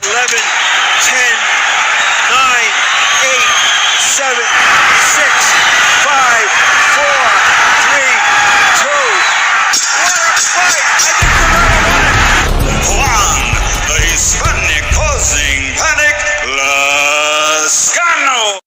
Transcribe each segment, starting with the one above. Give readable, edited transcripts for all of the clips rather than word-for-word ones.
11, 10, 9, 8, 7, 6, 5, 4, 3, 2. What a fight! I think Ferraro won it. Juan, the Hispanic causing panic, Lascano.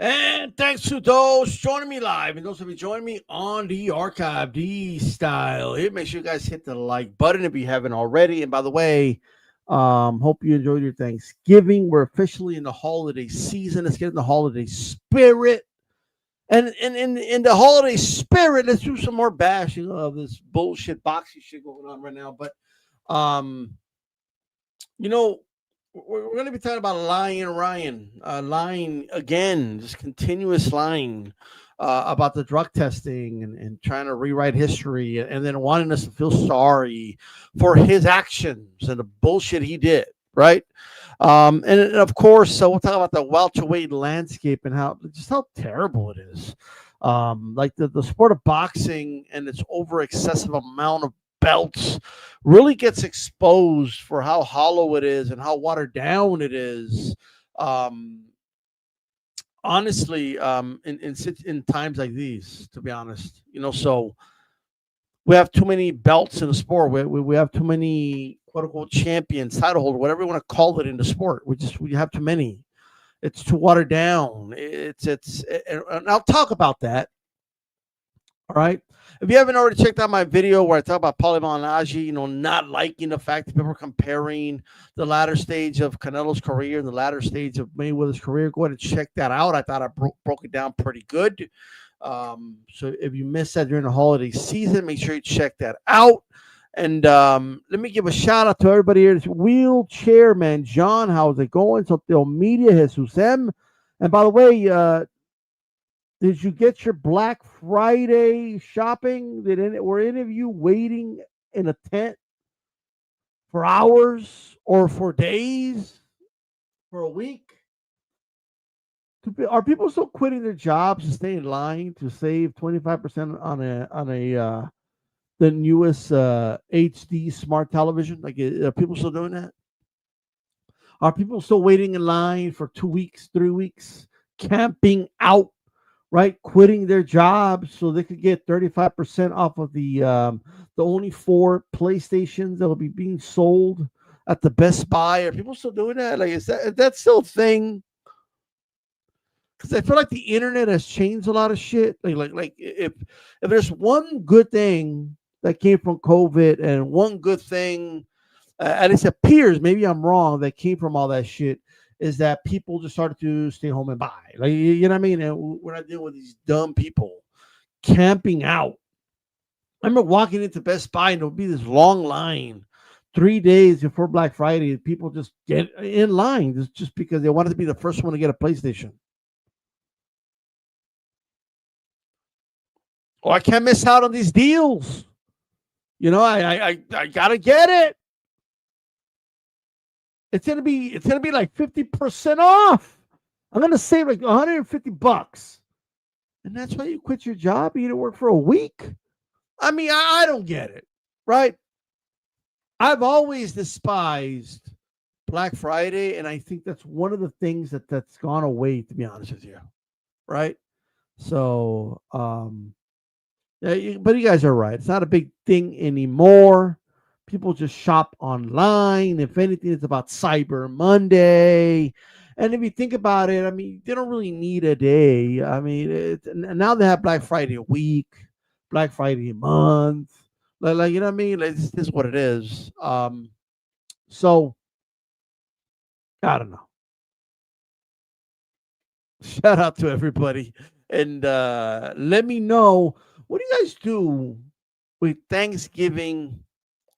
And thanks to those joining me live and those of you joining me on the archive, D style. Here, make sure you guys hit the like button if you haven't already. And by the way, hope you enjoyed your Thanksgiving. We're officially in the holiday season. Let's get in the holiday spirit. And in the holiday spirit, let's do some more bashing of this bullshit boxing shit going on right now. But um, you know, we're going to be talking about Lyin Ryan, lying again, just continuous lying about the drug testing and trying to rewrite history and then wanting us to feel sorry for his actions and the bullshit he did, right? And of course, so we'll talk about the welterweight landscape and how terrible it is. Like the sport of boxing and its over excessive amount of belts really gets exposed for how hollow it is and how watered down it is. Um, Honestly, in times like these, to be honest, so we have too many belts in the sport. We have too many quote unquote champions, title holder, whatever you want to call it in the sport. We have too many. It's too watered down. And I'll talk about that. All right. If you haven't already checked out my video where I talk about Paulie Malignaggi, not liking the fact that people are comparing the latter stage of Canelo's career and the latter stage of Mayweather's career, go ahead and check that out. I thought I broke it down pretty good. So if you missed that during the holiday season, make sure you check that out. And let me give a shout out to everybody here. This wheelchair man, John, how's it going? Social media, Jesus M. And by the way, did you get your Black Friday shopping? Were any of you waiting in a tent for hours or for days, for a week? Are people still quitting their jobs to stay in line to save 25% on the newest HD smart television? Like, are people still doing that? Are people still waiting in line for 2 weeks, 3 weeks, camping out? Right, quitting their jobs so they could get 35% off of the only 4 PlayStations that will be being sold at the Best Buy. Are people still doing that? Like, is that still a thing? Because I feel like the internet has changed a lot of shit. Like if there's one good thing that came from COVID and one good thing, at least appears, maybe I'm wrong, that came from all that shit, is that people just started to stay home and buy. Like, you know what I mean? And we're not dealing with these dumb people camping out. I remember walking into Best Buy and there'll be this long line 3 days before Black Friday. People just get in line just because they wanted to be the first one to get a PlayStation. Oh, I can't miss out on these deals. I gotta get it. It's gonna be like 50% off. I'm gonna save like $150. And that's why you quit your job, you didn't work for a week. I mean, I don't get it, right? I've always despised Black Friday, and I think that's one of the things that's gone away, to be honest with you. Right? So yeah, but you guys are right. It's not a big thing anymore. People just shop online. If anything, it's about Cyber Monday. And if you think about it, I mean, they don't really need a day. I mean, and now they have Black Friday a week, Black Friday a month. Like you know what I mean? Like, this is what it is. So I don't know. Shout out to everybody. And let me know, what do you guys do with Thanksgiving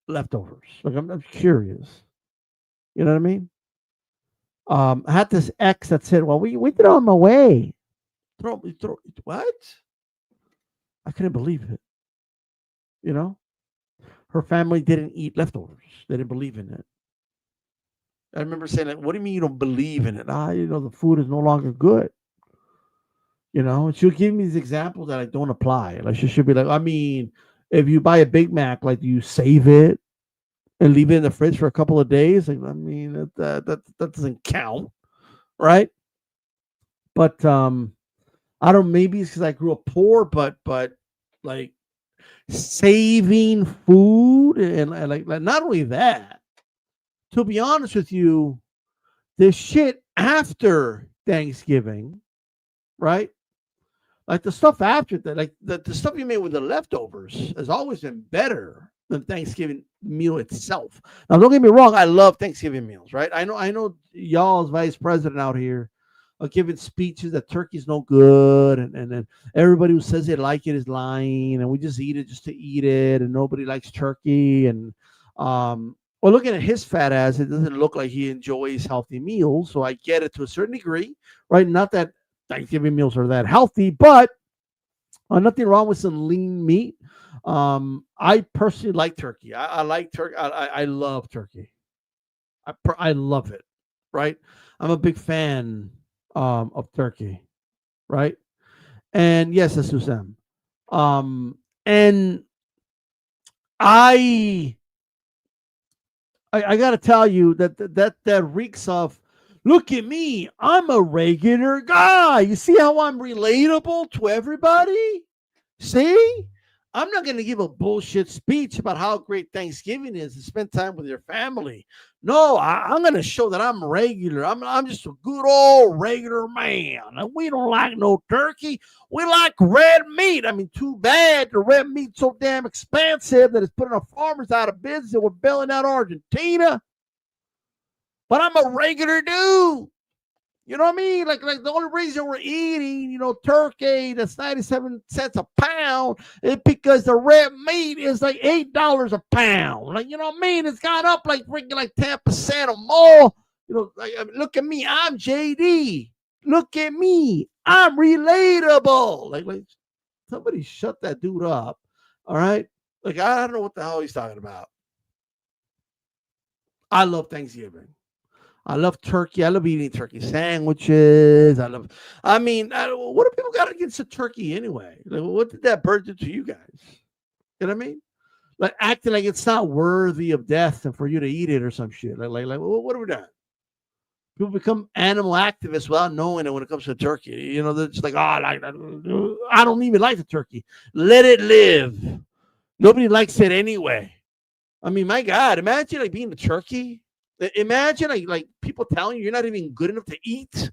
leftovers? Like, I'm curious. You know what I mean? I had this ex that said, "Well, we throw them away." Throw what? I couldn't believe it. You know, her family didn't eat leftovers. They didn't believe in it. I remember saying, like, "What do you mean you don't believe in it?" The food is no longer good. And she'll give me these examples that I don't apply. Like, she should be like, I mean, if you buy a Big Mac, like, do you save it and leave it in the fridge for a couple of days? Like, I mean, that doesn't count, right? But I don't. Maybe it's because I grew up poor, but like, saving food and like not only that. To be honest with you, the shit after Thanksgiving, right? Like the stuff after that, like the stuff you made with the leftovers has always been better than Thanksgiving meal itself. Now, don't get me wrong, I love Thanksgiving meals, right? I know y'all's vice president out here are giving speeches that turkey's no good, and then everybody who says they like it is lying, and we just eat it just to eat it, and nobody likes turkey. And well, looking at his fat ass, it doesn't look like he enjoys healthy meals. So I get it to a certain degree, right? Not that Thanksgiving meals are that healthy, but nothing wrong with some lean meat. I personally like turkey. I like turkey. I love turkey. I love it. Right. I'm a big fan of turkey. Right. And yes, that's Susam. And I I got to tell you that reeks of. Look at me. I'm a regular guy. You see how I'm relatable to everybody? See? I'm not going to give a bullshit speech about how great Thanksgiving is and spend time with your family. No, I'm going to show that I'm regular. I'm just a good old regular man. And we don't like no turkey. We like red meat. I mean, too bad the red meat's so damn expensive that it's putting our farmers out of business and we're bailing out Argentina. But I'm a regular dude. You know what I mean? Like the only reason we're eating, turkey that's 97 cents a pound is because the red meat is like $8 a pound. Like, you know what I mean? It's gone up like freaking like 10% or more. I mean, look at me. I'm JD. Look at me. I'm relatable. Like somebody shut that dude up. All right. Like, I don't know what the hell he's talking about. I love Thanksgiving. I love turkey. I love eating turkey sandwiches. I mean, what do people got against a turkey anyway? Like, what did that bird do to you guys? You know what I mean? Like, acting like it's not worthy of death and for you to eat it or some shit. Like what have we done? People become animal activists without knowing it when it comes to turkey. They're just like, I don't even like the turkey. Let it live. Nobody likes it anyway. I mean, my God, imagine like being a turkey. Imagine like people telling you you're not even good enough to eat.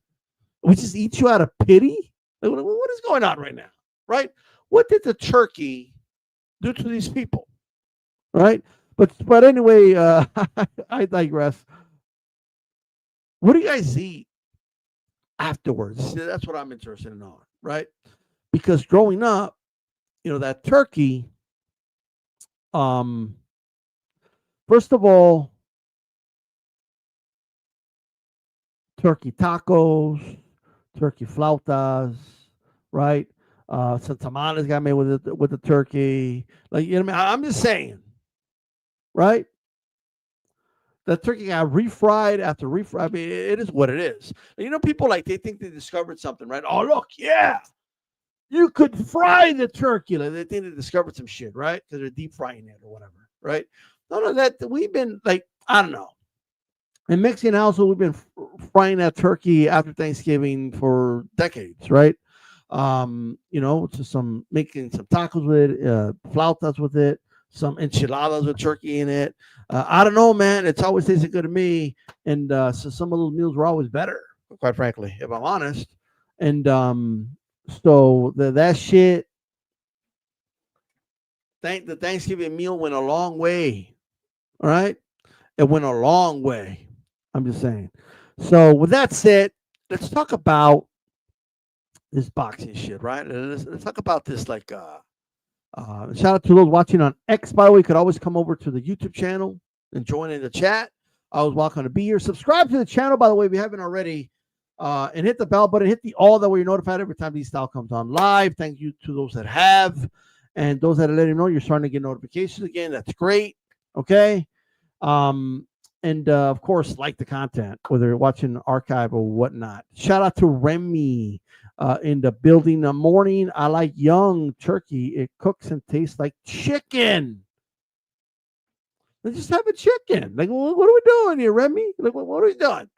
We just eat you out of pity. Like, what is going on right now? Right? What did the turkey do to these people? Right? But anyway, I digress. What do you guys eat afterwards? That's what I'm interested in on, right? Because growing up, that turkey, first of all, turkey tacos, turkey flautas, right? Some tamales got made with the turkey. Like, you know what I mean? I'm just saying, right? That turkey got refried after refried. I mean, it is what it is. People like they think they discovered something, right? Oh, look, yeah, you could fry the turkey. Like, they think they discovered some shit, right? Because they're deep frying it or whatever, right? None of that. We've been like, I don't know. In Mexican household, we've been frying that turkey after Thanksgiving for decades, right? To making some tacos with it, flautas with it, some enchiladas with turkey in it. I don't know, man. It's always tasted good to me, and so some of those meals were always better, quite frankly, if I'm honest. And so that shit, the Thanksgiving meal went a long way. All right, it went a long way. I'm just saying. So with that said, let's talk about this boxing shit, right? Let's talk about this like shout out to those watching on X, by the way. You could always come over to the YouTube channel and join in the chat. Always welcome to be here. Subscribe to the channel, by the way, if you haven't already. And hit the bell button, hit the all that way you're notified every time these style comes on live. Thank you to those that have, and those that are letting you know you're starting to get notifications again. That's great. Okay. And of course, like the content, whether you're watching archive or whatnot. Shout out to Remy in the building. The morning, I like young turkey. It cooks and tastes like chicken. Let's just have a chicken. Like, what are we doing here, Remy? Like, what are we doing?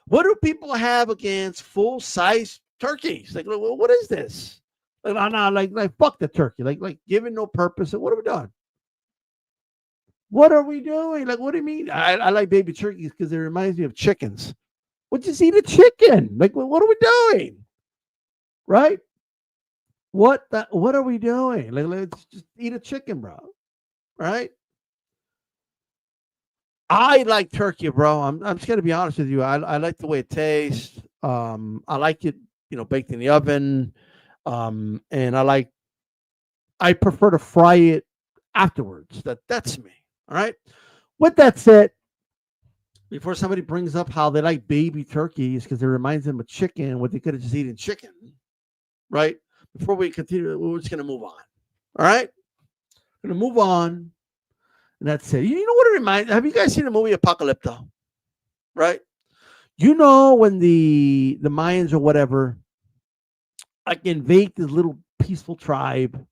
What do people have against full-size turkeys? Like, what is this? Like, no, like, fuck the turkey. Like, giving no purpose. What are we doing? What are we doing? Like, what do you mean? I like baby turkeys because it reminds me of chickens. Well, just eat a chicken. Like, what are we doing? Right? What are we doing? Like, let's just eat a chicken, bro. Right? I like turkey, bro. I'm just gonna be honest with you. I like the way it tastes. I like it, baked in the oven. And I prefer to fry it afterwards. That's me. All right. With that said, before somebody brings up how they like baby turkeys because it reminds them of chicken, what they could have just eaten chicken, right? Before we continue, we're just gonna move on. All right. Gonna move on. And that's it. You know what it reminds? Have you guys seen the movie Apocalypto? Right? You know when the Mayans or whatever like invade this little peaceful tribe,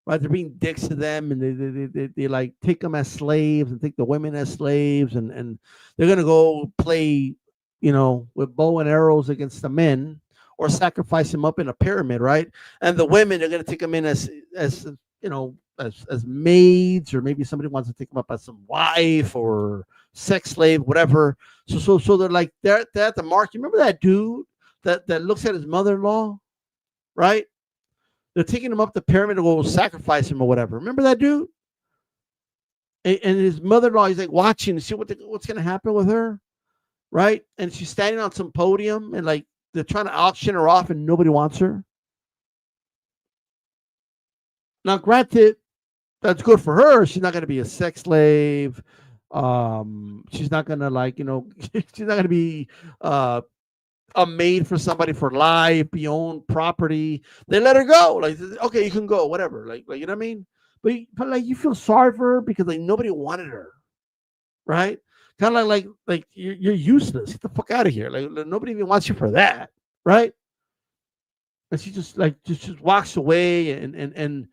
right? They're being dicks to them, and they like take them as slaves and take the women as slaves, and they're gonna go play, with bow and arrows against the men or sacrifice them up in a pyramid, right? And the women are gonna take them in as as maids, or maybe somebody wants to take them up as some wife or sex slave, whatever. So they're like they're at the mark. You remember that dude that looks at his mother-in-law, right? They're taking him up the pyramid to go sacrifice him or whatever. Remember that dude? And his mother-in-law, he's like watching to see what's going to happen with her, right? And she's standing on some podium, and like they're trying to auction her off, and nobody wants her. Now, granted, that's good for her. She's not going to be a sex slave. She's not going to she's not going to be a maid for somebody for life, be owned property. They let her go. Like, okay, you can go, whatever. Like you know what I mean? But like you feel sorry for her because like nobody wanted her, right? Kind of like you're useless. Get the fuck out of here. Like nobody even wants you for that, right? And she just walks away and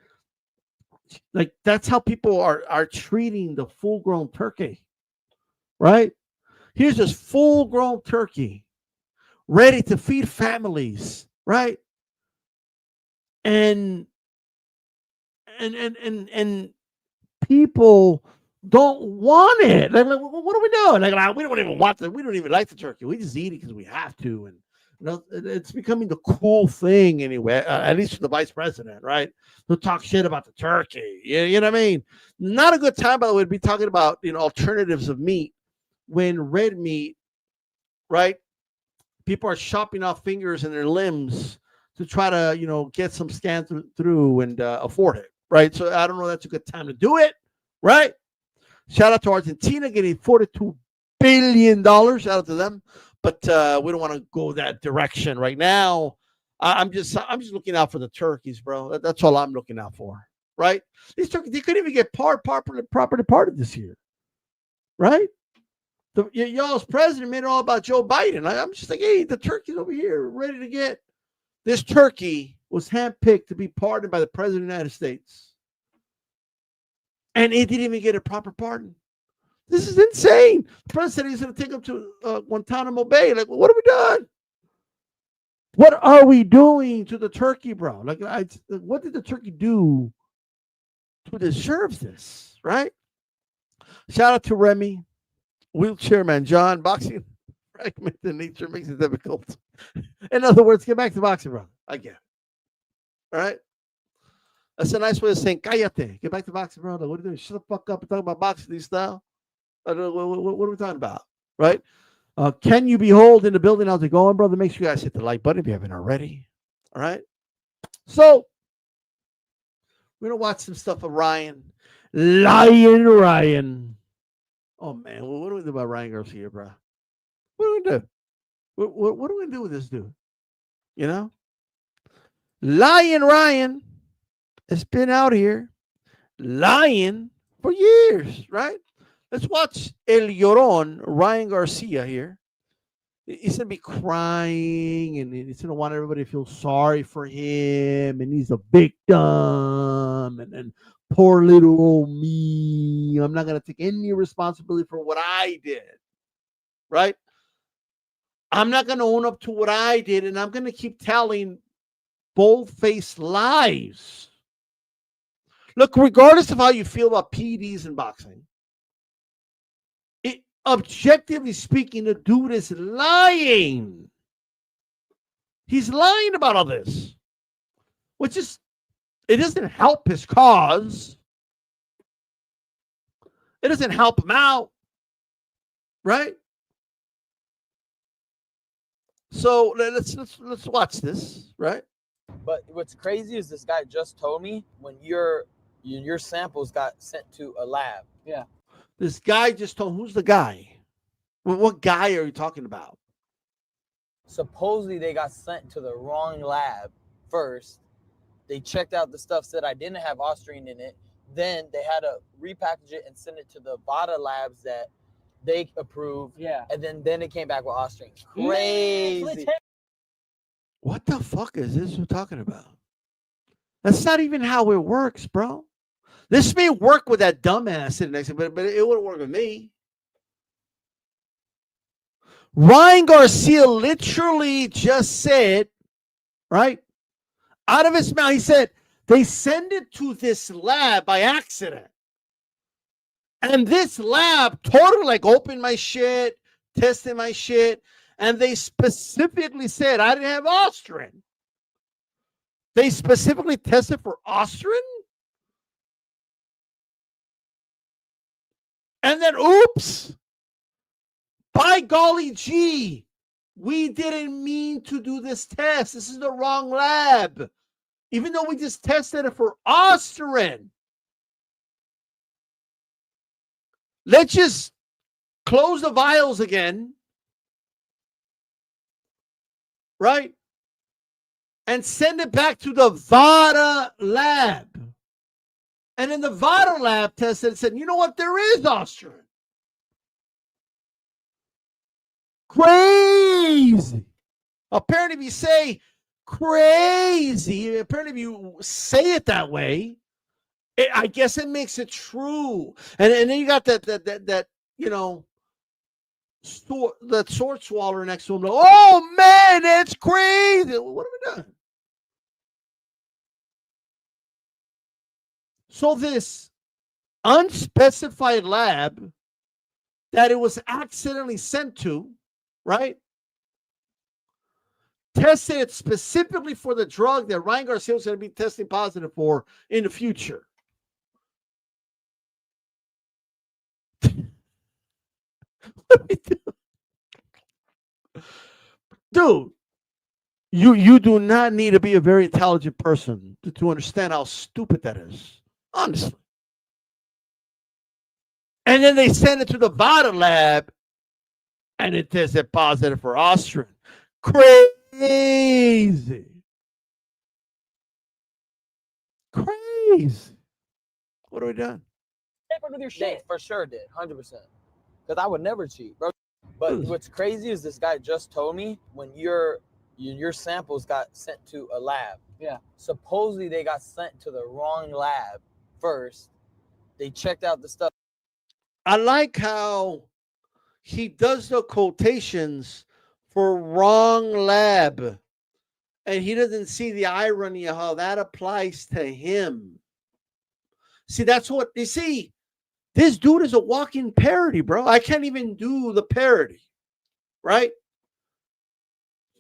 like that's how people are treating the full-grown turkey, right? Here's this full-grown turkey ready to feed families, right? And people don't want it. Like, what are we doing? Like, we don't even want it. We don't even like the turkey. We just eat it because we have to. And it's becoming the cool thing anyway, at least for the vice president, right? To talk shit about the turkey. You know what I mean? Not a good time, by the way, to be talking about alternatives of meat when red meat, right? People are chopping off fingers and their limbs to try to get some scan through and afford it, right? So I don't know, that's a good time to do it, right? Shout out to Argentina getting $42 billion. Shout out to them. But we don't want to go that direction right now. I'm just looking out for the turkeys, bro. That's all I'm looking out for, right? These turkeys, they couldn't even get properly parted this year, right? Y'all's president made it all about Joe Biden. I'm just like, hey, the turkey's over here, ready to get. This turkey was handpicked to be pardoned by the president of the United States, and it didn't even get a proper pardon. This is insane. The president said he's going to take him to Guantanamo Bay. Like, what have we done? What are we doing to the turkey, bro? Like, what did the turkey do to deserve this, right? Shout out to Remy, wheelchair man John, boxing fragmented nature makes it difficult. In other words, get back to boxing, bro. I get it. All right? That's a nice way of saying, cállate. Get back to boxing, bro. Like, what are you doing? Shut the fuck up and talk about boxing style. What are we talking about? Right? Can you behold in the building? How's it going, brother? Make sure you guys hit the like button if you haven't already. All right. So we're gonna watch some stuff of Ryan, Lyin Ryan. Oh man, what do we do about Ryan Garcia, bro? What do we do? What do we do with this dude? You know, Lyin Ryan has been out here lying for years, right? Let's watch El Llorón, Ryan Garcia here. He's gonna be crying and he's gonna want everybody to feel sorry for him, and he's a victim, and poor little old me. I'm not gonna take any responsibility for what I did, right? I'm not gonna own up to what I did, and I'm gonna keep telling bold-faced lies. Look, regardless of how you feel about PEDs and boxing, objectively speaking, the dude is lying. He's lying about all this, which is, it doesn't help his cause. It doesn't help him out, right? So let's watch this, right? But what's crazy is this guy just told me when your samples got sent to a lab. Yeah. This guy just told, who's the guy? What guy are you talking about? Supposedly they got sent to the wrong lab first. They checked out the stuff, said I didn't have Austrian in it. Then they had to repackage it and send it to the VADA labs that they approved. Yeah. And then it came back with Austrian. Crazy. What the fuck is this we're talking about? That's not even how it works, bro. This may work with that dumbass sitting next to me, but it wouldn't work with me. Ryan Garcia literally just said, right, out of his mouth, he said, they send it to this lab by accident. And this lab totally like opened my shit, tested my shit, and they specifically said I didn't have Austrian. They specifically tested for Austrian? And then, oops, by golly gee, we didn't mean to do this test. This is the wrong lab. Even though we just tested it for Austrian. Let's just close the vials again, right? And send it back to the VADA lab. And in the VADA lab tested and said, you know what? There is Austrian. Crazy. Apparently, if you say crazy, apparently if you say it that way, I guess it makes it true. And then you got that you know, that sword swallower next to him. Like, oh man, that's crazy. What have we done? So this unspecified lab that it was accidentally sent to, right? Tested it specifically for the drug that Ryan Garcia was going to be testing positive for in the future. What are we doing? Dude, you do not need to be a very intelligent person to understand how stupid that is. Honestly. And then they send it to the VADA lab and it tested positive for Austrian. Crazy. Crazy. What have we done? With your They shit. for sure did, 100%. Because I would never cheat, bro. But what's crazy is this guy just told me when your samples got sent to a lab. Yeah. Supposedly they got sent to the wrong lab first. They checked out the stuff. I like how he does the quotations for wrong lab. And he doesn't see the irony of how that applies to him. See, that's what you see. This dude is a walking parody, bro. I can't even do the parody, right?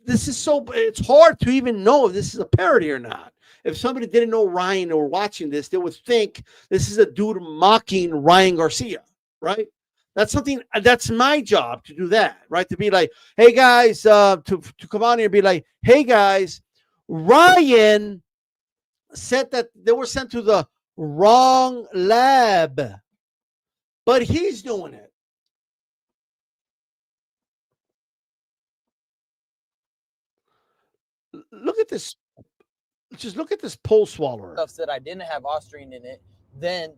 This is so, it's hard to even know if this is a parody or not. If somebody didn't know Ryan or watching this, they would think this is a dude mocking Ryan Garcia, right? That's something. That's my job to do that, right? To be like, hey guys, to come on here and be like, hey guys, Ryan said that they were sent to the wrong lab, but he's doing it. Look at this. Just look at this pole swallower. Stuff said I didn't have Austrian in it. Then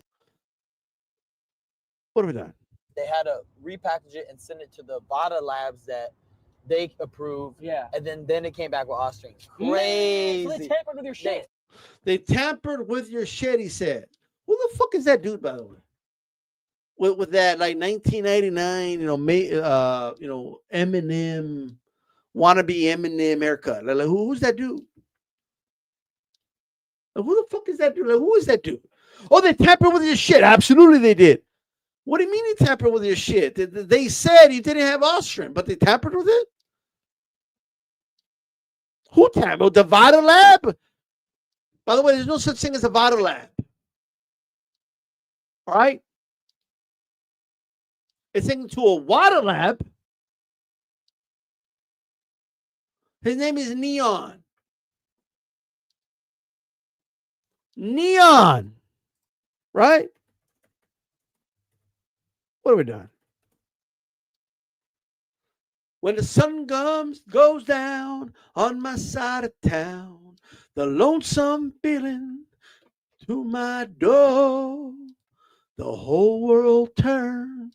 What have we done? they had to repackage it and send it to the VADA labs that they approved. Yeah. And then it came back with Austrian. Yeah, Crazy. so they tampered with your shit. They tampered with your shit, he said. Who the fuck is that dude, by the way? With that like 1989, Eminem, wannabe Eminem haircut. Like who's that dude? Like, who the fuck is that dude? Like, who is that dude? Oh, they tampered with your shit. Absolutely, they did. What do you mean they tampered with your shit? They said you didn't have Austrian, but they tampered with it? Who tampered? The VADA lab? By the way, there's no such thing as a VADA lab. All right? It's into a water lab. His name is Neon. Neon. Right? What have we done? When the sun goes down on my side of town, the lonesome feeling to my door, the whole world turns.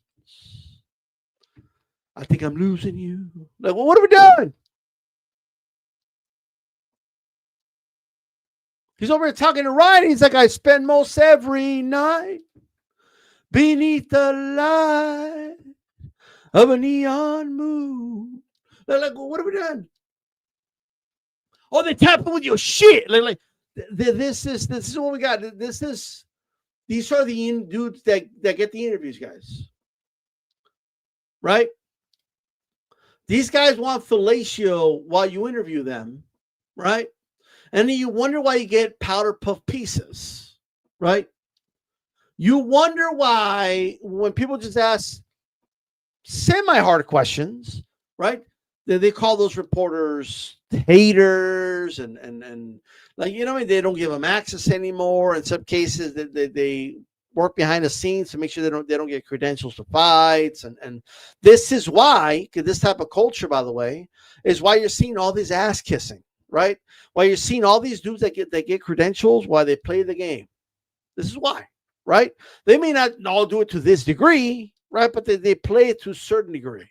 I think I'm losing you. Like, well, what have we done? He's over here talking to Ryan. He's like, I spend most every night beneath the light of a neon moon. They're like, well, what have we done? Oh, they tapping with your shit. Like this is what we got. These are the dudes that get the interviews, guys. Right? These guys want fellatio while you interview them, right? And then you wonder why you get powder puff pieces, right? You wonder why when people just ask semi-hard questions, right? They call those reporters haters and like, you know, they don't give them access anymore. In some cases, they work behind the scenes to make sure they don't get credentials to fights. And this is why, because this type of culture, by the way, is why you're seeing all this ass kissing, right? Why you're seeing all these dudes that get credentials while they play the game. This is why, right? They may not all do it to this degree, right? But they play it to a certain degree,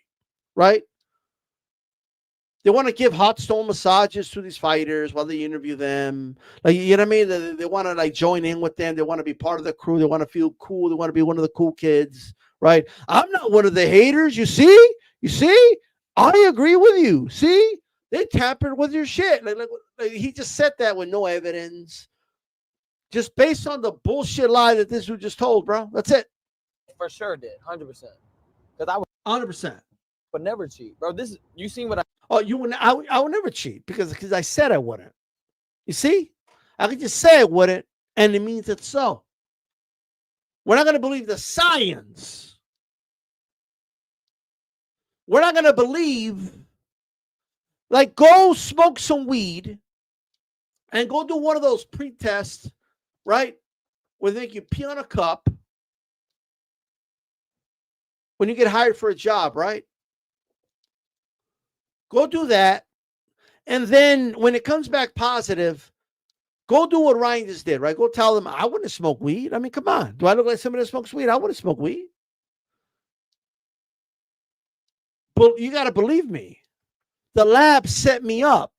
right? They want to give hot stone massages to these fighters while they interview them. Like, you know what I mean? They want to like join in with them. They want to be part of the crew. They want to feel cool. They want to be one of the cool kids, right? I'm not one of the haters. You see? I agree with you. See? They tampered with your shit. Like he just said that with no evidence. Just based on the bullshit lie that this dude just told, bro. That's it. For sure did. 100%. Because I would 100%. never cheat. Bro, you seen what I Oh, you would? I would never cheat because I said I wouldn't. You see, I could just say I wouldn't, and it means it's so. We're not going to believe the science. We're not going to believe. Like, go smoke some weed, and go do one of those pre-tests, right? Where they make you pee on a cup when you get hired for a job, right? Go do that. And then when it comes back positive, go do what Ryan just did, right? Go tell them, I wouldn't smoke weed. I mean, come on. Do I look like somebody that smokes weed? I wouldn't smoke weed. But you got to believe me. The lab set me up.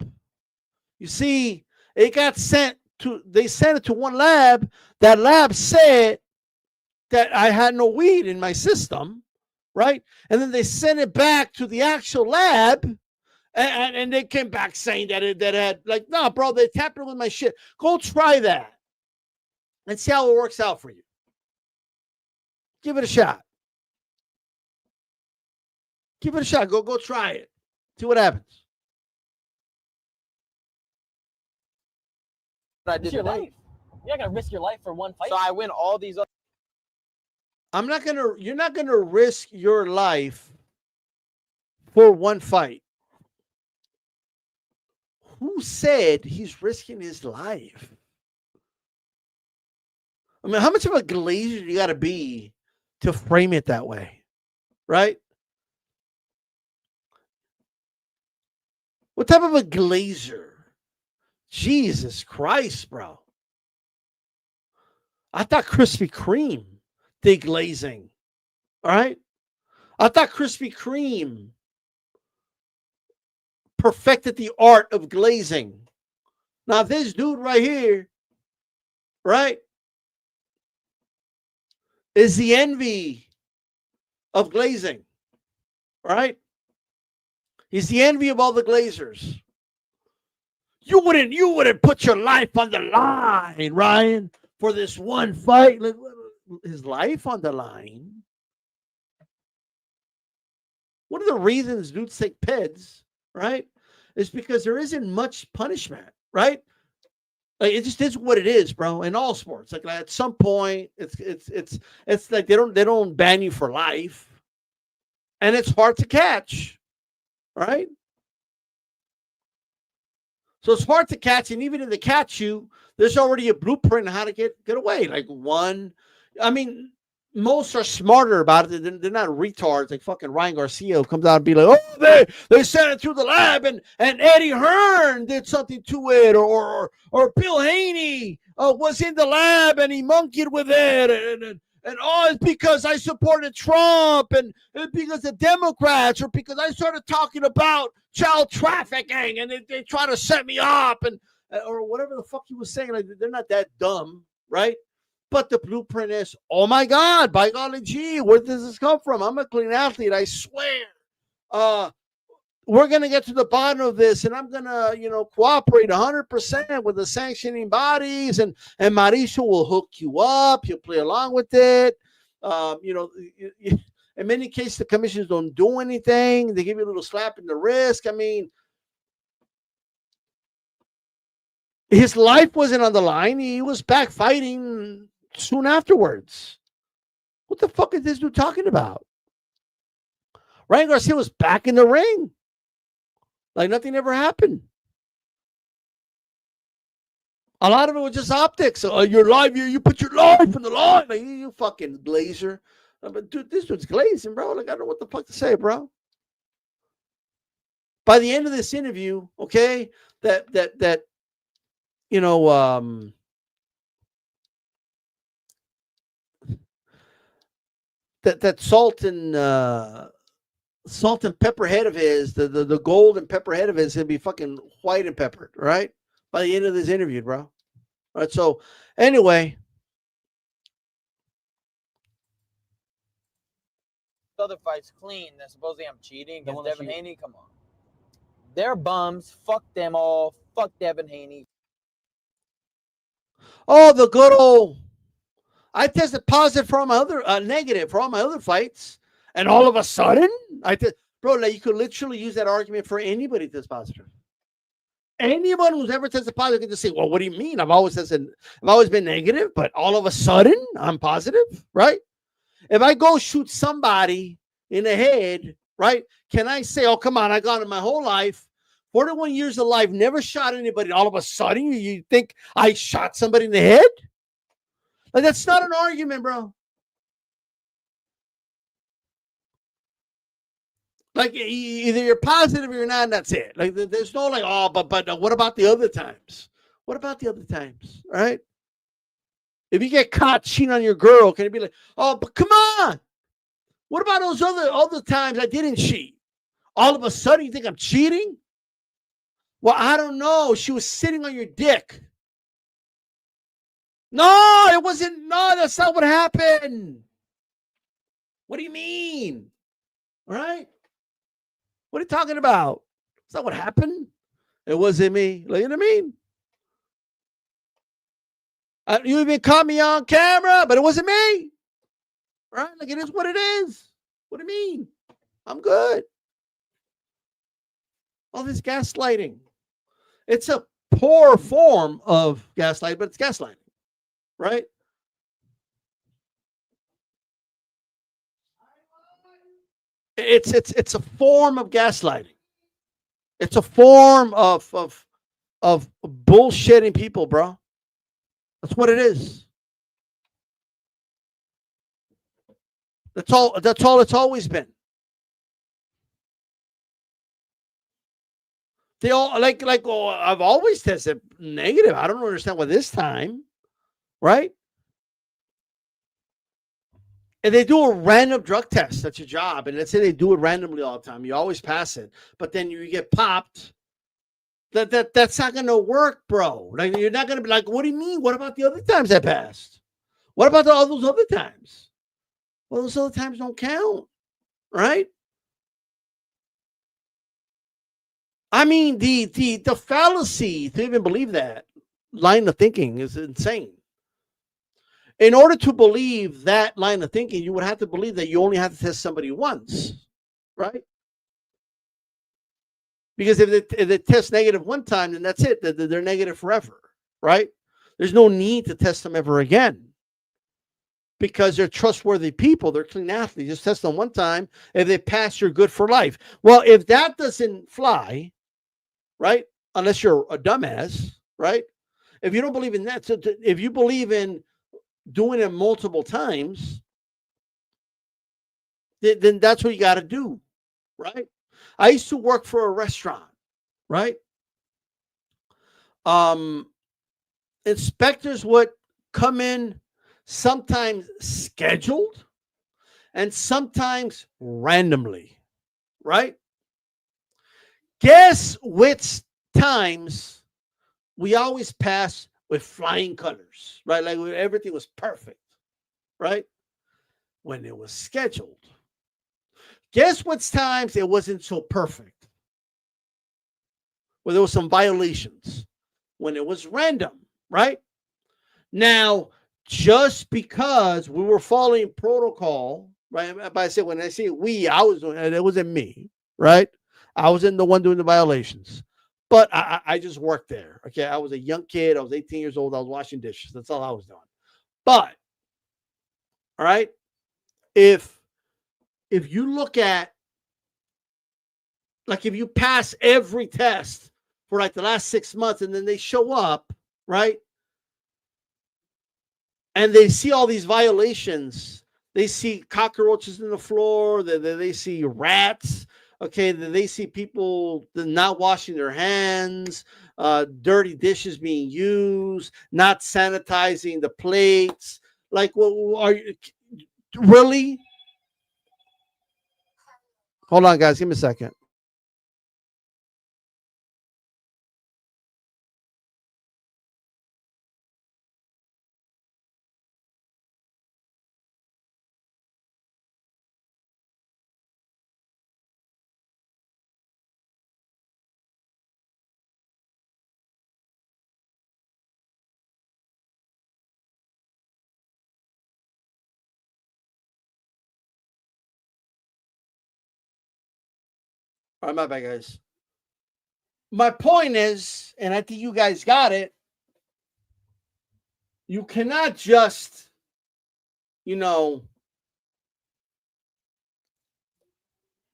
You see, they sent it to one lab. That lab said that I had no weed in my system, right? And then they sent it back to the actual lab. And they came back saying that it had, like, no, bro, they tampered with my shit. Go try that and see how it works out for you. Give it a shot. Give it a shot. Go try it. See what happens. did It's your today. life. You're not gonna risk your life for one fight. So I win all these other You're not gonna risk your life for one fight. Who said he's risking his life? I mean, how much of a glazer you got to be to frame it that way, right? What type of a glazer? Jesus Christ, bro. I thought Krispy Kreme did glazing, all right? I thought Krispy Kreme perfected the art of glazing. Now, this dude right here, right, is the envy of glazing, right? He's the envy of all the glazers. You wouldn't put your life on the line, Ryan, for this one fight. His life on the line. One of the reasons dudes take PEDs, right, is because there isn't much punishment, right? Like, it just is what it is, bro. In all sports, like at some point, it's like they don't ban you for life, and it's hard to catch, right? So it's hard to catch, and even if they catch you, there's already a blueprint on how to get away. Like most are smarter about it. They're not retards like fucking Ryan Garcia who comes out and be like, oh, they sent it through the lab and Eddie Hearn did something to it, or Bill Haney was in the lab and he monkeyed with it, and it's because I supported Trump and because the Democrats, or because I started talking about child trafficking and they try to set me up and or whatever the fuck he was saying. Like, they're not that dumb, right? But the blueprint is, oh my God, by golly gee, where does this come from? I'm a clean athlete, I swear. We're going to get to the bottom of this, and I'm going to, cooperate 100% with the sanctioning bodies, and Mauricio will hook you up. You'll play along with it. In many cases, the commissions don't do anything. They give you a little slap in the wrist. I mean, his life wasn't on the line. He was back fighting soon afterwards. What the fuck is this dude talking about? Ryan Garcia was back in the ring. Like nothing ever happened. A lot of it was just optics. Your life, you put your life in the line. Like, you fucking glazer. But dude, this dude's glazing, bro. Like, I don't know what the fuck to say, bro. By the end of this interview, okay, that salt and pepper head of his, the gold and pepper head of his, gonna be fucking white and peppered, right? By the end of this interview, bro. All right. So anyway, other fights clean. Then supposedly I'm cheating against Devin Haney. Come on, they're bums. Fuck them all. Fuck Devin Haney. Oh, the good old. I tested positive for all my other negative for all my other fights, and all of a sudden, bro, like, you could literally use that argument for anybody that's positive. Anyone who's ever tested positive can just say, "Well, what do you mean? I've always been negative, but all of a sudden I'm positive, right?" If I go shoot somebody in the head, right? Can I say, "Oh, come on, I got it my whole life, 41 years of life, never shot anybody. All of a sudden, you think I shot somebody in the head?" Like, that's not an argument, bro. Like, either you're positive or you're not, and that's it. Like, there's no like, oh, but what about the other times? What about the other times, right? If you get caught cheating on your girl, can you be like, oh, but come on? What about those other times I didn't cheat? All of a sudden, you think I'm cheating? Well, I don't know. She was sitting on your dick. No, it wasn't. No, that's not what happened. What do you mean? All right? What are you talking about? That's not what happened. It wasn't me. Like, you know what I mean? You even caught me on camera, but it wasn't me. Right? Like, it is what it is. What do you mean? I'm good. All this gaslighting. It's a poor form of gaslighting, but it's gaslighting. Right? It's a form of gaslighting. It's a form of bullshitting people, bro. That's what it is. That's all it's always been. They all oh, I've always tested negative. I don't understand why this time, right? And they do a random drug test. That's your job. And let's say they do it randomly all the time. You always pass it. But then you get popped. That's not gonna work, bro. Like you're not gonna be like, what do you mean? What about the other times I passed? What about all those other times? Well, those other times don't count, right? I mean, the fallacy to even believe that line of thinking is insane. In order to believe that line of thinking, you would have to believe that you only have to test somebody once, right? Because if they test negative one time, then that's it. They're negative forever, right? There's no need to test them ever again because they're trustworthy people. They're clean athletes. Just test them one time. If they pass, you're good for life. Well, if that doesn't fly, right? Unless you're a dumbass, right? If you don't believe in that, so if you believe in doing it multiple times, then that's what you got to do, right? I used to work for a restaurant, right? Inspectors would come in sometimes scheduled and sometimes randomly, right? Guess which times we always pass with flying colors, right? Like everything was perfect, right? When it was scheduled. Guess which times it wasn't so perfect? Well, there was some violations. When it was random, right? Now, just because we were following protocol, right? When I say we, it wasn't me, right? I wasn't the one doing the violations. But I just worked there. Okay. I was a young kid. I was 18 years old. I was washing dishes. That's all I was doing. But, all right, if you look at, like, if you pass every test for like the last 6 months and then they show up, right, and they see all these violations, they see cockroaches in the floor, they see rats, okay, they see people not washing their hands, dirty dishes being used, not sanitizing the plates. Like, well, are you really? Hold on, guys. Give me a second. All right, my bad, guys. My point is, and I think you guys got it, you cannot just,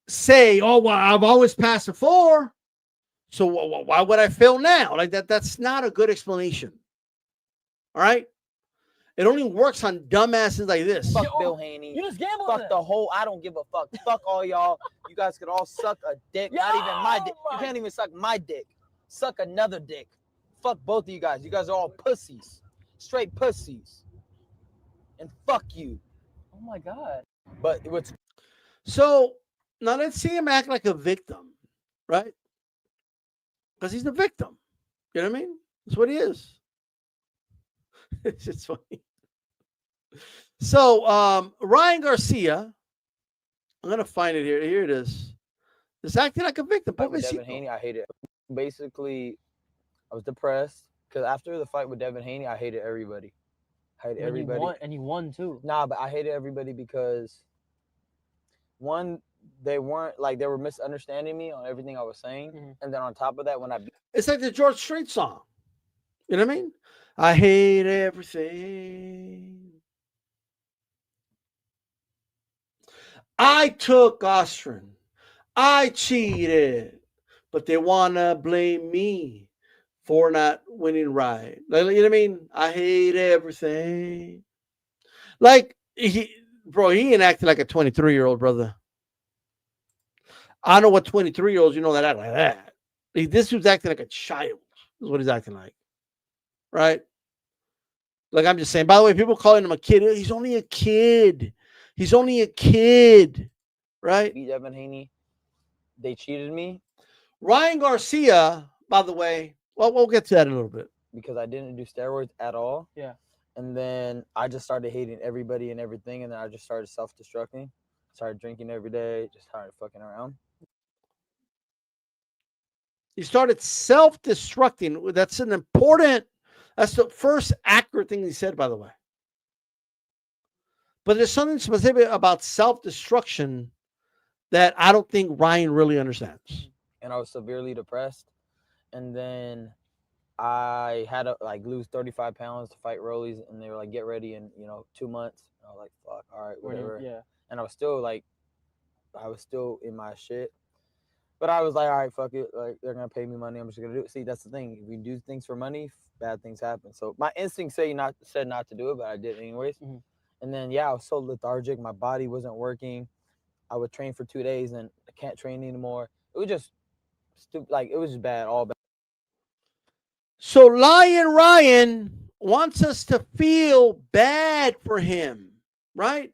say, oh, well, I've always passed before, so why would I fail now? Like that's not a good explanation. All right? It only works on dumbasses like this. Fuck Bill Haney. You just gambled. Fuck the whole. I don't give a fuck. Fuck all y'all. You guys could all suck a dick. Not even my dick. You can't even suck my dick. Suck another dick. Fuck both of you guys. You guys are all pussies. Straight pussies. And fuck you. Oh my god. But what's So now let's see him act like a victim, right? Because he's the victim. You know what I mean? That's what he is. It's just funny. So Ryan Garcia, I'm gonna find it here. Here it is. It's acting like a victim. fight with Devin Haney? I hate it. Basically, I was depressed because after the fight with Devin Haney, I hated everybody. I hated everybody. And you won too. Nah, but I hated everybody because one, they were misunderstanding me on everything I was saying, and then on top of that, when it's like the George Strait song. You know what I mean? I hate everything. I took Austrian. I cheated. But they want to blame me for not winning right. Like, you know what I mean? I hate everything. Like, he ain't acting like a 23-year-old, brother. I know what 23-year-olds, that act like that. This dude's acting like a child, is what he's acting like. Right? Like, I'm just saying, by the way, people calling him a kid. He's only a kid. He's only a kid. Right? Beat Evan Haney. They cheated me Ryan Garcia, by the way, well, we'll get to that in a little bit. because I didn't do steroids at all. Yeah. And then I just started hating everybody and everything. And then I just started self-destructing. Started drinking every day. Just started fucking around. He started self-destructing. That's the first accurate thing he said, by the way. But there's something specific about self-destruction that I don't think Ryan really understands. And I was severely depressed. And then I had to lose 35 pounds to fight Rollies, and they were like, get ready in 2 months. And I was like, fuck, all right, whatever. Yeah. And I was still in my shit. But I was like, all right, fuck it. Like, they're gonna pay me money. I'm just gonna do it. See, that's the thing. If we do things for money, bad things happen. So my instinct said not to do it, but I did anyways. Mm-hmm. And then I was so lethargic. My body wasn't working. I would train for 2 days, and I can't train anymore. It was just stupid. Like, it was just bad, all bad. So Lyin Ryan wants us to feel bad for him, right?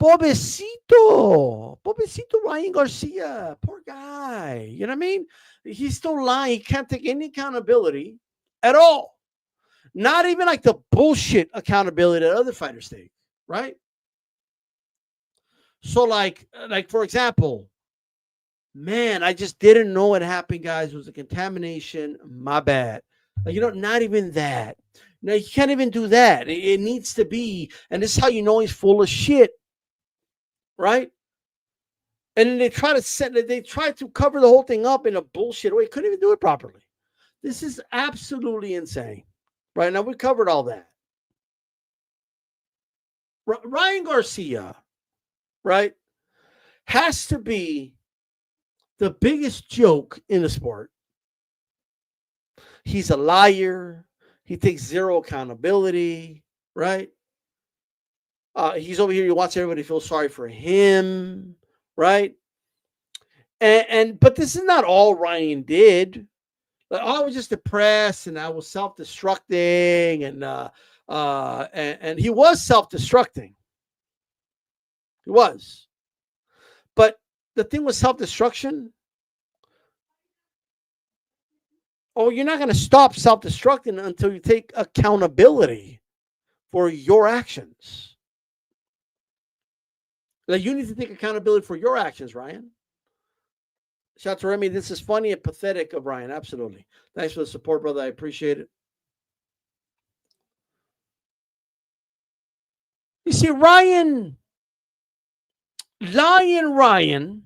Pobrecito Ryan Garcia, poor guy. You know what I mean? He's still lying. He can't take any accountability at all. Not even like the bullshit accountability that other fighters take, right? So like for example, man, I just didn't know what happened, guys. It was a contamination. My bad. Like, not even that. No, you can't even do that. It needs to be, and this is how you know he's full of shit, right? And then they try to cover the whole thing up in a bullshit way. Couldn't even do it properly. This is absolutely insane. Right now, we covered all that. Ryan Garcia, right, has to be the biggest joke in the sport. He's a liar. He takes zero accountability, right? He's over here. He wants everybody to feel sorry for him, right? But this is not all Ryan did. Like, I was just depressed, and I was self-destructing, and he was self-destructing. He was. But the thing with self-destruction, you're not going to stop self-destructing until you take accountability for your actions. Like, you need to take accountability for your actions, Ryan. Shout out to Remy. This is funny and pathetic of Ryan. Absolutely. Thanks for the support, brother. I appreciate it. You see, Lyin Ryan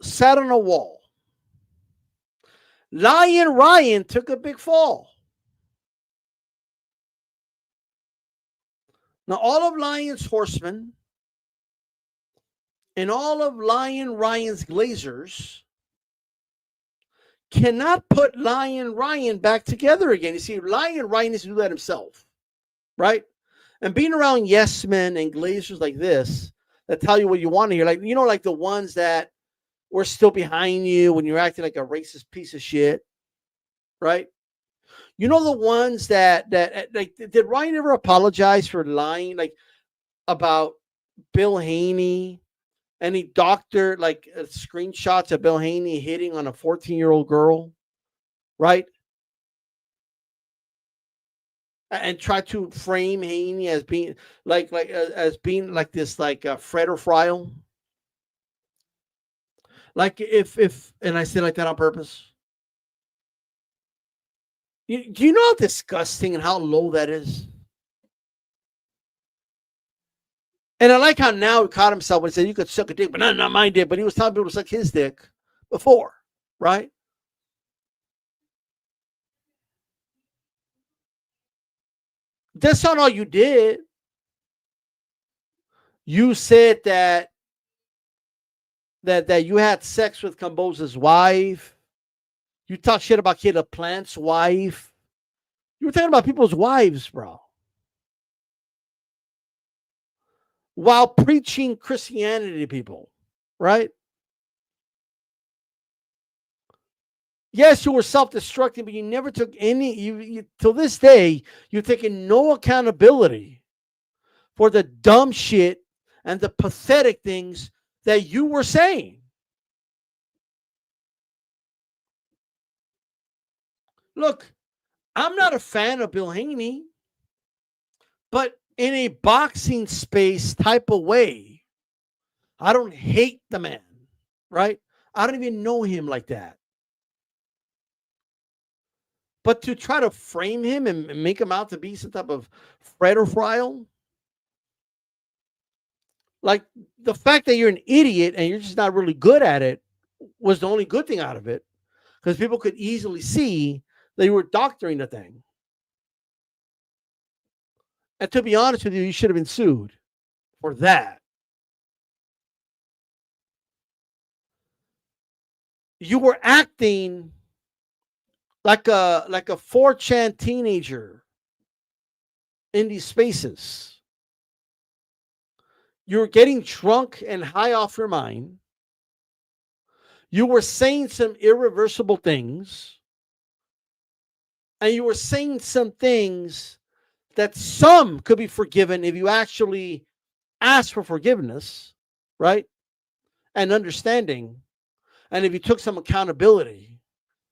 sat on a wall. Lyin Ryan took a big fall. Now, all of Lyon's horsemen and all of Lyin Ryan's Glazers cannot put Lyin Ryan back together again. You see, Lyin Ryan needs to do that himself, right? And being around yes men and Glazers like this that tell you what you want to hear, like, like the ones that were still behind you when you're acting like a racist piece of shit, right? The ones that like, did Ryan ever apologize for lying, like, about Bill Haney? And he doctored screenshots of Bill Haney hitting on a 14-year-old girl, right? And tried to frame Haney as being like this Fred or Friel. Like, if and I say like that on purpose. Do you know how disgusting and how low that is? And I like how now he caught himself when he said you could suck a dick, but not my dick. But he was telling people to suck his dick before, right? That's not all you did. You said that you had sex with Cambosa's wife. You talk shit about Caleb Plant's wife. You were talking about people's wives, bro. While preaching Christianity to people, right? Yes, you were self-destructing, but you never took any, you till this day, you've taken no accountability for the dumb shit and the pathetic things that you were saying. Look, I'm not a fan of Bill Haney, but in a boxing space type of way, I don't hate the man, right? I don't even know him like that. But to try to frame him and make him out to be some type of Fredophile, like the fact that you're an idiot and you're just not really good at it was the only good thing out of it, because people could easily see that you were doctoring the thing. And to be honest with you, you should have been sued for that. You were acting like a 4chan teenager in these spaces. You were getting drunk and high off your mind. You were saying some irreversible things. And you were saying some things that some could be forgiven if you actually ask for forgiveness, right? And understanding. And if you took some accountability.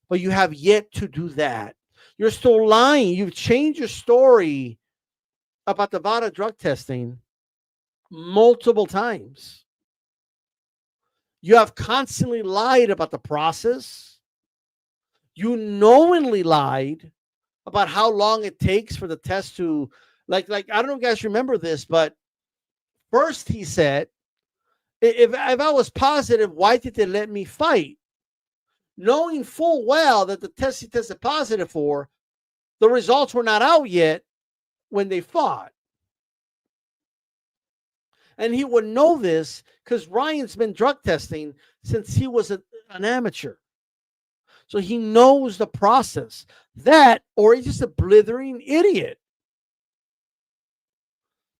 But you have yet to do that. You're still lying. You've changed your story about the VADA drug testing multiple times. You have constantly lied about the process. You knowingly lied about how long it takes for the test to, like I don't know if you guys remember this, but first he said, if I was positive, why did they let me fight? Knowing full well that the test he tested positive for, the results were not out yet when they fought. And he would know this because Ryan's been drug testing since he was an amateur. So he knows the process. That, or he's just a blithering idiot.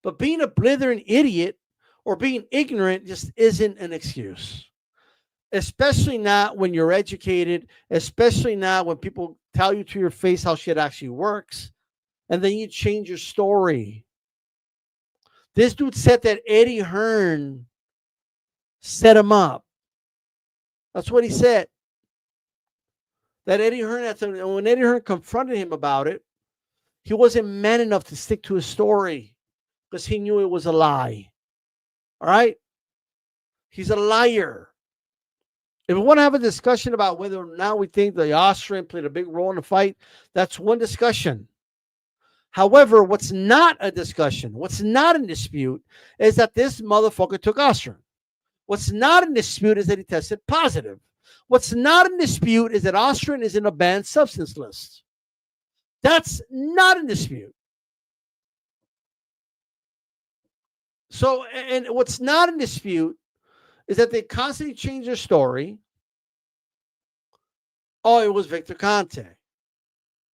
But being a blithering idiot or being ignorant just isn't an excuse. Especially not when you're educated, especially not when people tell you to your face how shit actually works, and then you change your story. This dude said that Eddie Hearn set him up. That's what he said. That Eddie Hearn, when Eddie Hearn confronted him about it, he wasn't man enough to stick to his story because he knew it was a lie. All right? He's a liar. If we want to have a discussion about whether or not we think the Austrian played a big role in the fight, that's one discussion. However, what's not a discussion, what's not in dispute, is that this motherfucker took Austrian. What's not in dispute is that he tested positive. What's not in dispute is that Austrian is in a banned substance list. That's not in dispute. So, and what's not in dispute is that they constantly change their story. Oh, it was Victor Conte.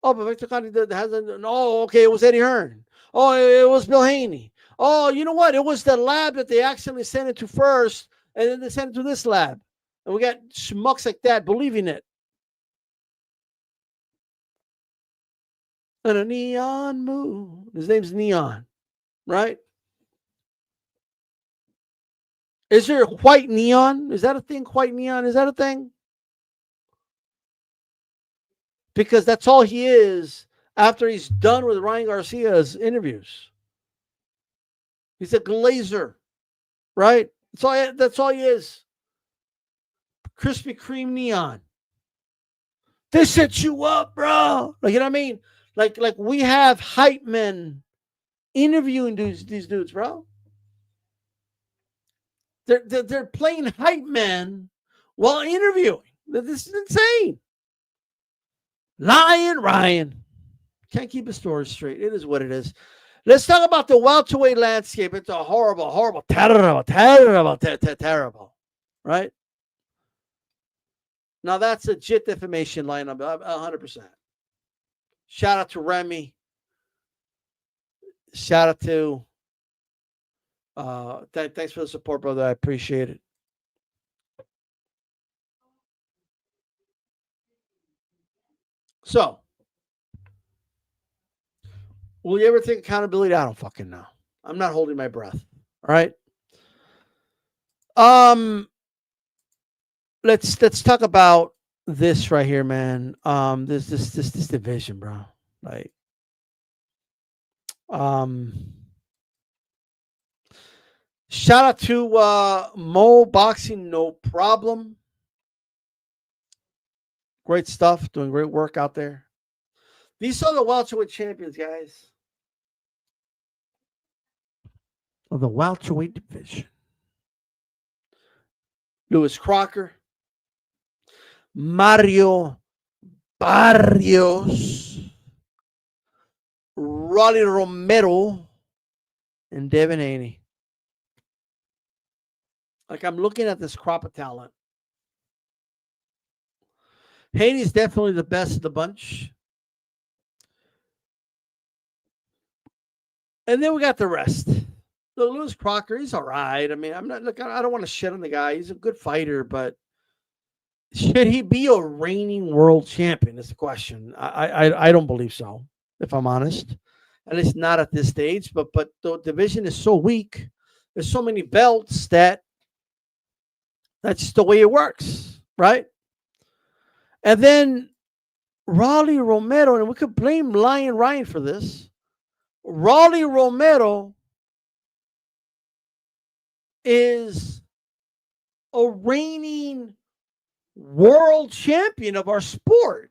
Oh, but Victor Conte hasn't. Oh, okay, it was Eddie Hearn. Oh, it was Bill Haney. Oh, you know what? It was the lab that they accidentally sent it to first, and then they sent it to this lab. And we got schmucks like that believing it. And a neon moon. His name's Neon, right? Is there white neon? Is that a thing? White neon? Is that a thing? Because that's all he is after he's done with Ryan Garcia's interviews. He's a glazer, right? That's all he is. Krispy Kreme neon. They set you up, bro. Like, you know what I mean? Like we have hype men interviewing these dudes, bro. They're playing hype man while interviewing. This is insane. Lyin Ryan can't keep his story straight. It is what it is. Let's talk about the welterweight landscape. It's a horrible, terrible. Right? Now that's a legit defamation lineup, 100%. Shout out to Remy. Shout out to thanks for the support, brother. I appreciate it. So, will you ever take accountability? I don't fucking know. I'm not holding my breath. All right. Let's talk about this right here, man. This division, bro. Like, shout out to Mo Boxing, no problem. Great stuff, doing great work out there. These are the welterweight champions, guys, of the welterweight division. Lewis Crocker, Mario Barrios, Rolly Romero, and Devin Haney. Like, I'm looking at this crop of talent. Haney's definitely the best of the bunch. And then we got the rest. So Lewis Crocker, he's all right. I mean, I don't want to shit on the guy. He's a good fighter, but should he be a reigning world champion is the question. I don't believe so, if I'm honest. At least not at this stage. But the division is so weak. There's so many belts that's just the way it works, right? And then Rolly Romero, and we could blame Lyin Ryan for this. Rolly Romero is a reigning world champion of our sport.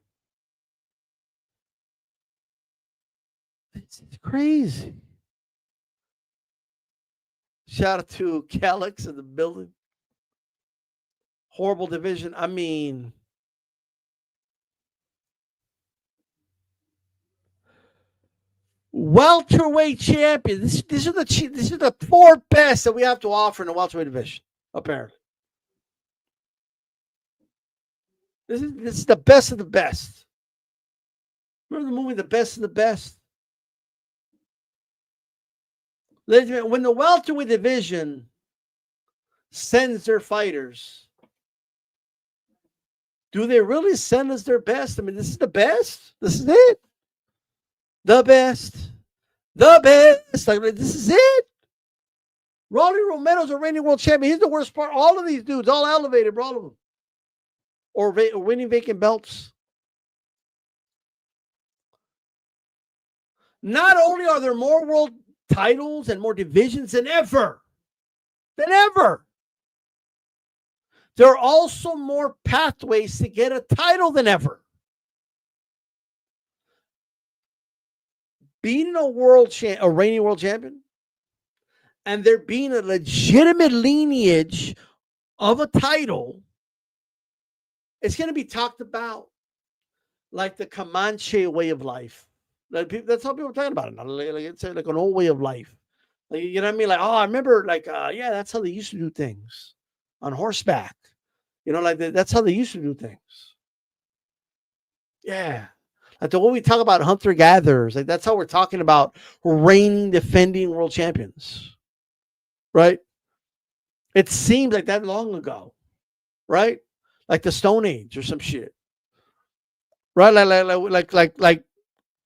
It's crazy. Shout out to Calix in the building. Horrible division. I mean, welterweight champion. These are the four best that we have to offer in the welterweight division, apparently. This is the best of the best. Remember the movie The Best of the Best? When the welterweight division sends their fighters, do they really send us their best? I mean, this is the best. This is it. The best. The best. Like, this is it. Rolly Romero's a reigning world champion. He's the worst part. All of these dudes, all elevated, bro, all of them. Or winning vacant belts. Not only are there more world titles and more divisions than ever, there are also more pathways to get a title than ever. Being a reigning world champion, and there being a legitimate lineage of a title, it's going to be talked about like the Comanche way of life. That's how people are talking about it. Like, it's like an old way of life. Like, you know what I mean? Like, oh, I remember, like, yeah, that's how they used to do things on horseback. You know, like that's how they used to do things. Yeah. Like the way we talk about hunter-gatherers, like that's how we're talking about reigning, defending world champions. Right? It seems like that long ago. Right? Like the Stone Age or some shit. Right?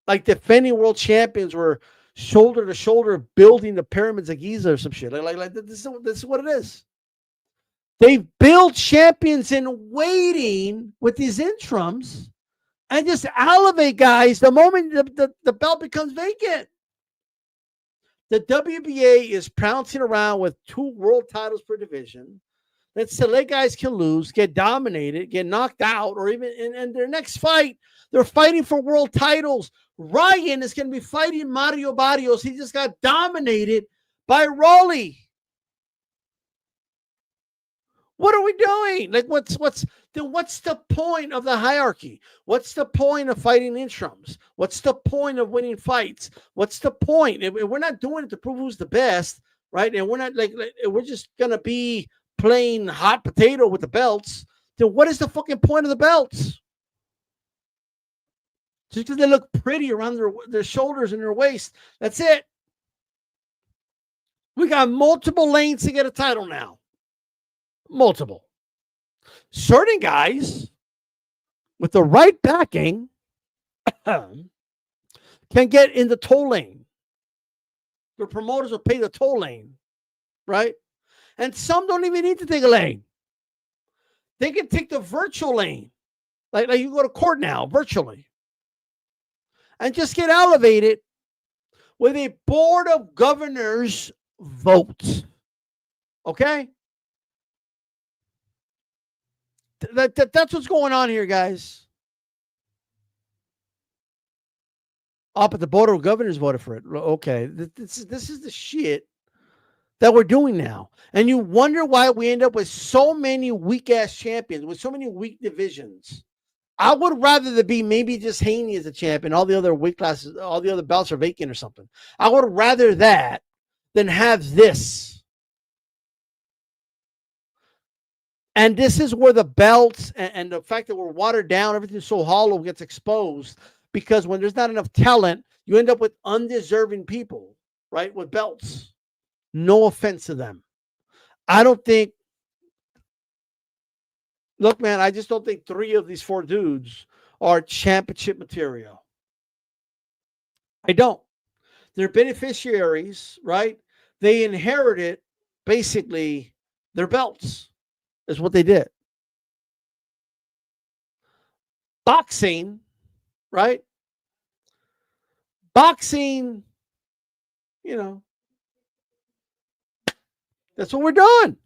Like defending world champions were shoulder to shoulder building the pyramids of Giza or some shit. Like this is what it is. They build champions in waiting with these interims and just elevate guys the moment the belt becomes vacant. The WBA is pouncing around with 2 world titles per division. That select guys can lose, get dominated, get knocked out, or even in their next fight, they're fighting for world titles. Ryan is going to be fighting Mario Barrios. He just got dominated by Rolly. What are we doing? Like, what's the point of the hierarchy? What's the point of fighting interims? What's the point of winning fights? What's the point? If we're not doing it to prove who's the best, right? And we're not like we're just gonna be playing hot potato with the belts. Then what is the fucking point of the belts? Just because they look pretty around their shoulders and their waist, that's it. We got multiple lanes to get a title now. Multiple. Certain guys with the right backing can get in the toll lane. The promoters will pay the toll lane, right? And some don't even need to take a lane. They can take the virtual lane. Like you go to court now virtually. And just get elevated with a board of governors vote. Okay? That's what's going on here, guys. Oh, but the board of governors voted for it. Okay, this is the shit that we're doing now. And you wonder why we end up with so many weak-ass champions, with so many weak divisions. I would rather there be maybe just Haney as a champion, all the other weight classes, all the other belts are vacant or something. I would rather that than have this. And this is where the belts and the fact that we're watered down, everything's so hollow gets exposed, because when there's not enough talent, you end up with undeserving people, right, with belts. No offense to them. I don't think, look, man, I just don't think 3 of these 4 dudes are championship material. I don't. They're beneficiaries, right? They inherited basically their belts, is what they did. Boxing, right? Boxing, you know, that's what we're doing.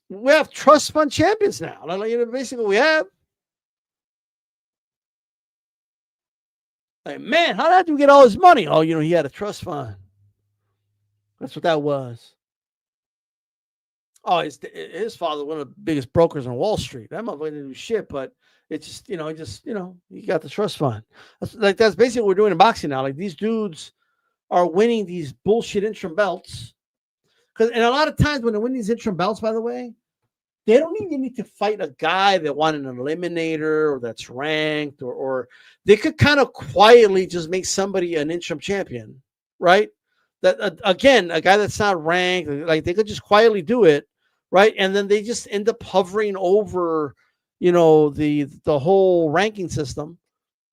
We have trust fund champions now. Basically, we have. Like, man, how did you get all his money? Oh, he had a trust fund. That's what that was. Oh, his father, one of the biggest brokers on Wall Street. That motherfucker didn't do shit, but it's just, he got the trust fund. That's basically what we're doing in boxing now. Like, these dudes are winning these bullshit interim belts. And a lot of times when they win these interim belts, by the way, they don't even need to fight a guy that won an eliminator or that's ranked, or they could kind of quietly just make somebody an interim champion, right? That again, a guy that's not ranked, like they could just quietly do it, right? And then they just end up hovering over, the whole ranking system.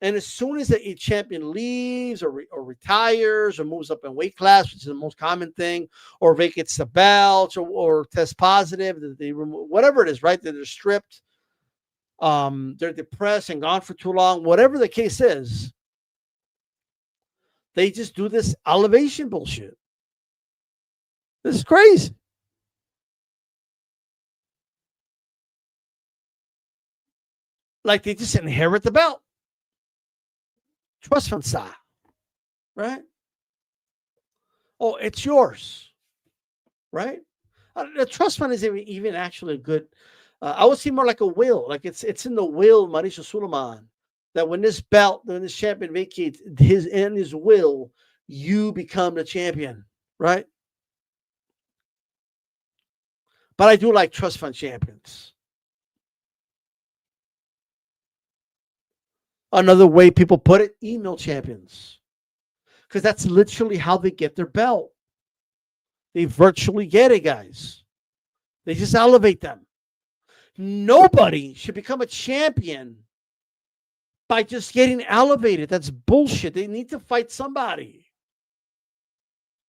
And as soon as a champion leaves or retires or moves up in weight class, which is the most common thing, or vacates the belts or tests positive, they remove, whatever it is, right? They're stripped, they're depressed and gone for too long, whatever the case is, they just do this elevation bullshit. This is crazy. Like they just inherit the belt. Trust fund style, right? Oh, it's yours, right? The trust fund is even actually a good. I would see more like a will, like it's in the will, Mauricio Suleiman, that when this champion vacates his will, you become the champion, right? But I do like trust fund champions. Another way people put it, email champions. Because that's literally how they get their belt. They virtually get it, guys. They just elevate them. Nobody should become a champion by just getting elevated. That's bullshit. They need to fight somebody.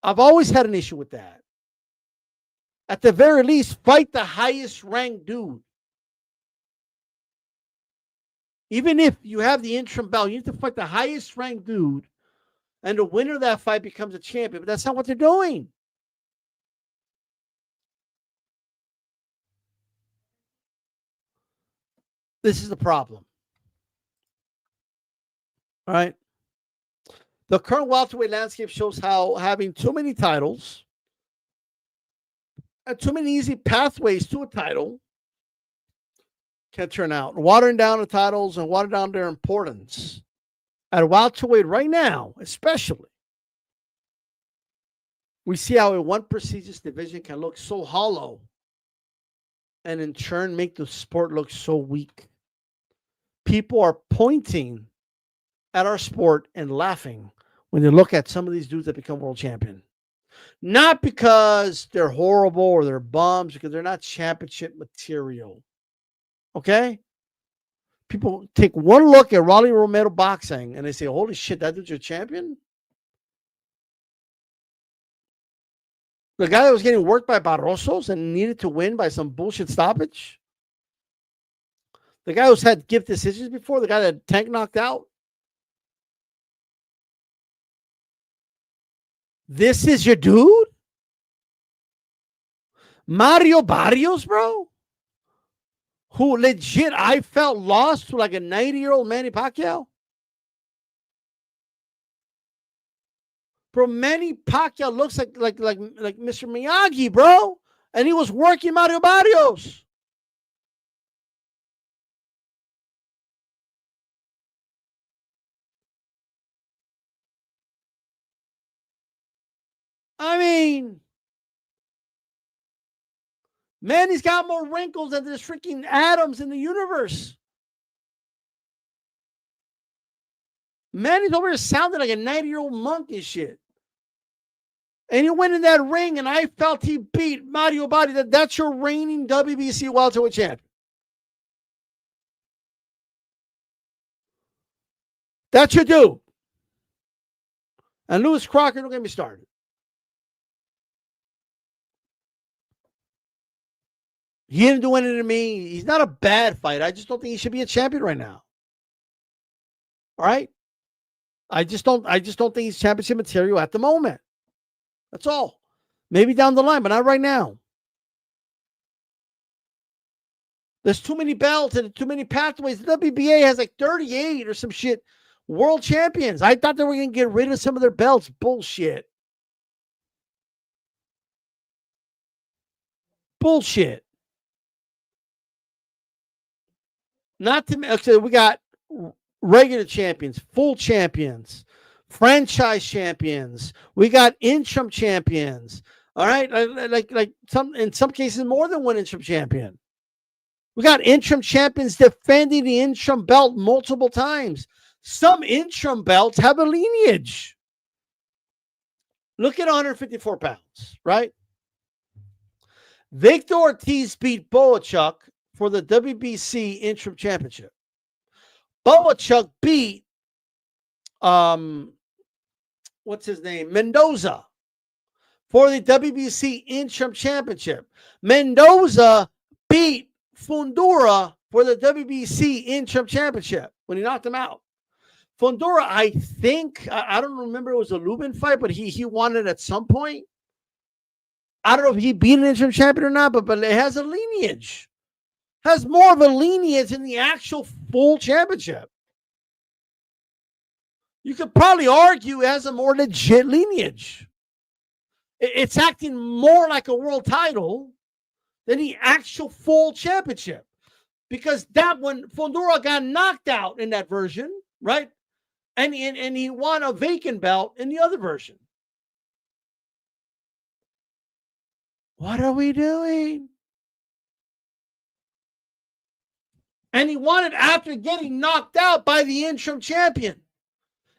I've always had an issue with that. At the very least, fight the highest ranked dude. Even if you have the interim belt, you need to fight the highest ranked dude, and the winner of that fight becomes a champion. But that's not what they're doing. This is the problem. All right. The current welterweight landscape shows how having too many titles too many easy pathways to a title can turn out. Watering down the titles and watering down their importance. At welterweight right now, especially, we see how a one prestigious division can look so hollow and in turn make the sport look so weak. People are pointing at our sport and laughing when they look at some of these dudes that become world champion. Not because they're horrible or they're bums, because they're not championship material. Okay? People take one look at Rolly Romero boxing and they say, holy shit, that dude's your champion? The guy that was getting worked by Barrosos and needed to win by some bullshit stoppage? The guy who's had gift decisions before? The guy that Tank knocked out? This is your dude? Mario Barrios, bro? Who legit I felt lost to like a 90-year-old Manny Pacquiao? Bro, Manny Pacquiao looks like Mr. Miyagi, bro. And he was working Mario Barrios. I mean, Manny's got more wrinkles than there's freaking atoms in the universe. Manny's over here sounding like a 90-year-old monk and shit. And he went in that ring, and I felt he beat Mario Barrios. That's your reigning WBC welterweight champion. That's your dude. And Lewis Crocker, don't get me started. He didn't do anything to me. He's not a bad fighter. I just don't think he should be a champion right now. All right? I just don't think he's championship material at the moment. That's all. Maybe down the line, but not right now. There's too many belts and too many pathways. The WBA has like 38 or some shit world champions. I thought they were going to get rid of some of their belts. Bullshit. Bullshit. Not to okay, we got regular champions, full champions, franchise champions. We got interim champions. All right, like some in some cases more than one interim champion. We got interim champions defending the interim belt multiple times. Some interim belts have a lineage. Look at 154 pounds, right? Victor Ortiz beat Boachuk for the WBC interim championship. Boachuk beat what's his name? Mendoza for the WBC interim championship. Mendoza beat Fundura for the WBC interim championship when he knocked him out. Fundura, I think, I don't remember, it was a Lubin fight, but he won it at some point. I don't know if he beat an interim champion or not, but it has a lineage. Has more of a lineage in the actual full championship. You could probably argue it has a more legit lineage. It's acting more like a world title than the actual full championship. Because that one, Fundura got knocked out in that version, right? And he won a vacant belt in the other version. What are we doing? And he won it after getting knocked out by the interim champion.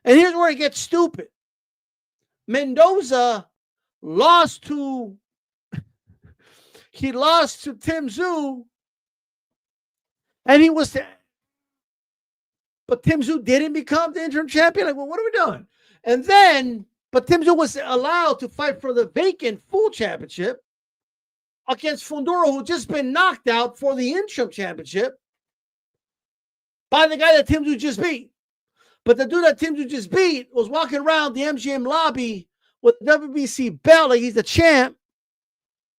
And here's where it gets stupid. Mendoza lost to Tim Tszyu, and he was but Tim Tszyu didn't become the interim champion. Like, well, what are we doing? And then, but Tim Tszyu was allowed to fight for the vacant full championship against Fundura, who just been knocked out for the interim championship by the guy that Tim Tszyu just beat. But the dude that Tim Tszyu just beat was walking around the MGM lobby with the WBC belt like he's the champ,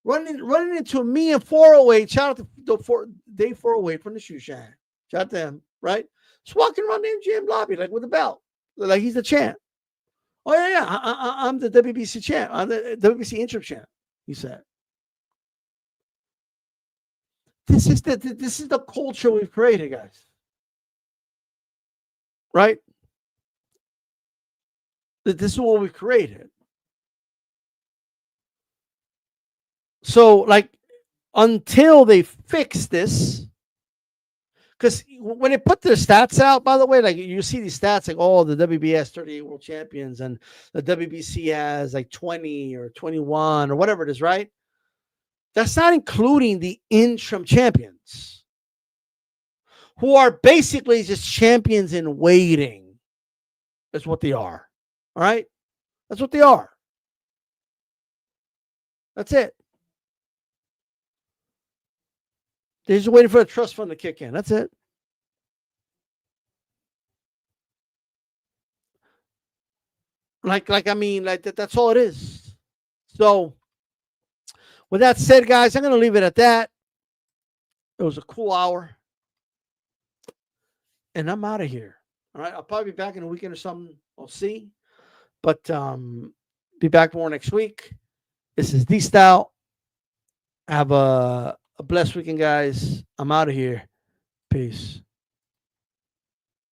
running into me and 408. Shout out to Dave 408 from the Shoe Shine. Shout out to him, right? Just walking around the MGM lobby like with a belt, like he's the champ. Oh yeah, I'm the WBC champ. I'm the WBC interim champ. He said. This is the culture we've created, guys. Right? This is what we created. So, like, until they fix this, because when they put their stats out, by the way, like you see these stats, like, oh, the WBS 38 world champions and the WBC has like 20 or 21 or whatever it is, right? That's not including the interim champions, who are basically just champions in waiting. That's what they are. All right? That's what they are. That's it. They're just waiting for the trust fund to kick in. That's it. Like I mean, like that's all it is. So, with that said, guys, I'm going to leave it at that. It was a cool hour. And I'm out of here. All right. I'll probably be back in a weekend or something. We'll see. But be back more next week. This is D Style. Have a blessed weekend, guys. I'm out of here. Peace.